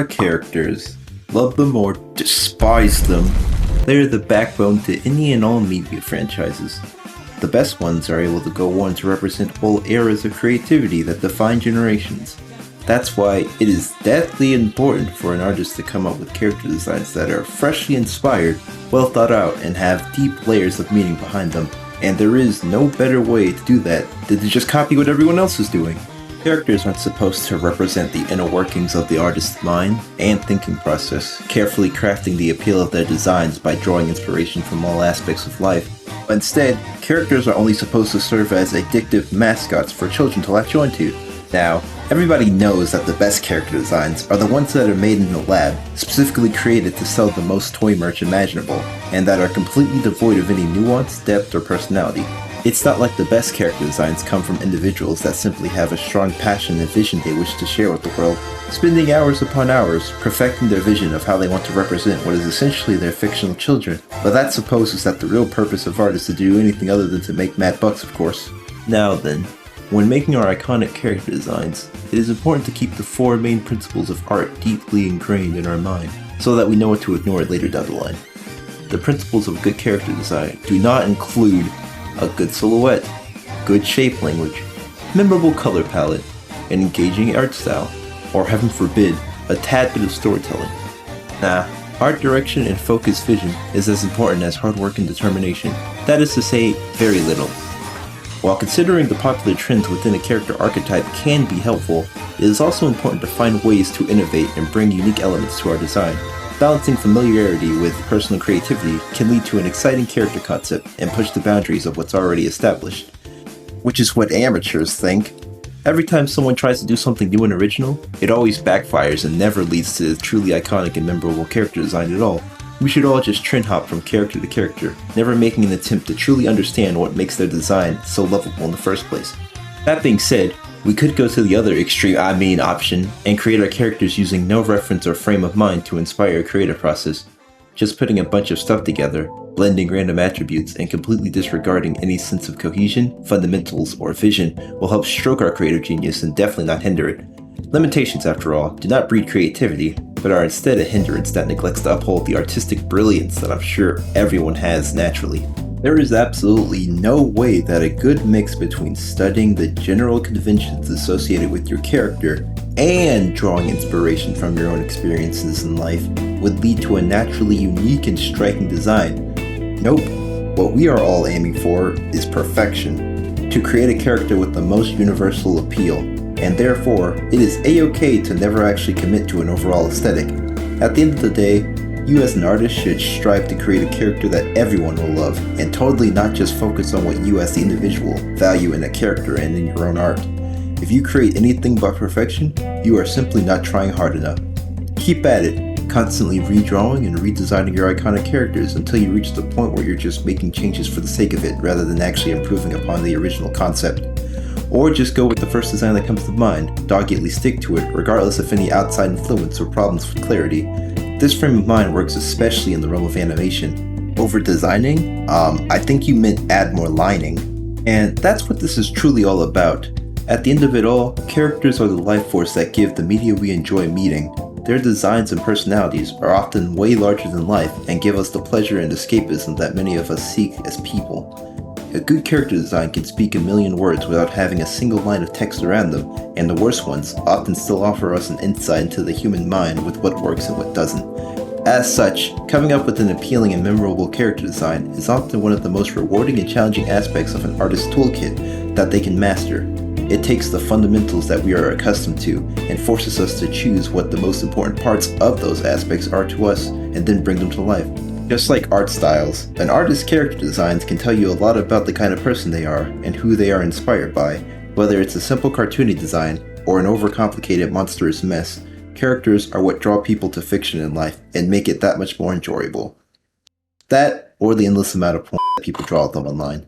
Characters. Love them or despise them, they are the backbone to any and all media franchises. The best ones are able to go on to represent whole eras of creativity that define generations. That's why it is deathly important for an artist to come up with character designs that are freshly inspired, well thought out, and have deep layers of meaning behind them. And there is no better way to do that than to just copy what everyone else is doing. Characters aren't supposed to represent the inner workings of the artist's mind and thinking process, carefully crafting the appeal of their designs by drawing inspiration from all aspects of life. Instead, characters are only supposed to serve as addictive mascots for children to latch onto. Now, everybody knows that the best character designs are the ones that are made in the lab, specifically created to sell the most toy merch imaginable, and that are completely devoid of any nuance, depth, or personality. It's not like the best character designs come from individuals that simply have a strong passion and vision they wish to share with the world, spending hours upon hours perfecting their vision of how they want to represent what is essentially their fictional children. But that supposes that the real purpose of art is to do anything other than to make mad bucks, of course. Now then, when making our iconic character designs, it is important to keep the four main principles of art deeply ingrained in our mind, so that we know what to ignore later down the line. The principles of good character design do not include a good silhouette, good shape language, memorable color palette, an engaging art style, or heaven forbid, a tad bit of storytelling. Nah, art direction and focused vision is as important as hard work and determination. That is to say, very little. While considering the popular trends within a character archetype can be helpful, it is also important to find ways to innovate and bring unique elements to our design. Balancing familiarity with personal creativity can lead to an exciting character concept and push the boundaries of what's already established. Which is what amateurs think. Every time someone tries to do something new and original, it always backfires and never leads to truly iconic and memorable character design at all. We should all just trend hop from character to character, never making an attempt to truly understand what makes their design so lovable in the first place. That being said, we could go to the other extreme option and create our characters using no reference or frame of mind to inspire a creative process. Just putting a bunch of stuff together, blending random attributes, and completely disregarding any sense of cohesion, fundamentals, or vision will help stroke our creative genius and definitely not hinder it. Limitations, after all, do not breed creativity, but are instead a hindrance that neglects to uphold the artistic brilliance that I'm sure everyone has naturally. There is absolutely no way that a good mix between studying the general conventions associated with your character and drawing inspiration from your own experiences in life would lead to a naturally unique and striking design. Nope, what we are all aiming for is perfection, to create a character with the most universal appeal, and therefore it is a-okay to never actually commit to an overall aesthetic. At the end of the day, you as an artist should strive to create a character that everyone will love, and totally not just focus on what you as the individual value in a character and in your own art. If you create anything but perfection, you are simply not trying hard enough. Keep at it, constantly redrawing and redesigning your iconic characters until you reach the point where you're just making changes for the sake of it rather than actually improving upon the original concept. Or just go with the first design that comes to mind, doggedly stick to it regardless of any outside influence or problems with clarity. This frame of mind works especially in the realm of animation. Over designing? I think you meant add more lining. And that's what this is truly all about. At the end of it all, characters are the life force that give the media we enjoy meaning. Their designs and personalities are often way larger than life and give us the pleasure and escapism that many of us seek as people. A good character design can speak a million words without having a single line of text around them, and the worst ones often still offer us an insight into the human mind with what works and what doesn't. As such, coming up with an appealing and memorable character design is often one of the most rewarding and challenging aspects of an artist's toolkit that they can master. It takes the fundamentals that we are accustomed to and forces us to choose what the most important parts of those aspects are to us and then bring them to life. Just like art styles, an artist's character designs can tell you a lot about the kind of person they are and who they are inspired by. Whether it's a simple cartoony design or an overcomplicated monstrous mess, characters are what draw people to fiction in life and make it that much more enjoyable. That, or the endless amount of porn that people draw of them online.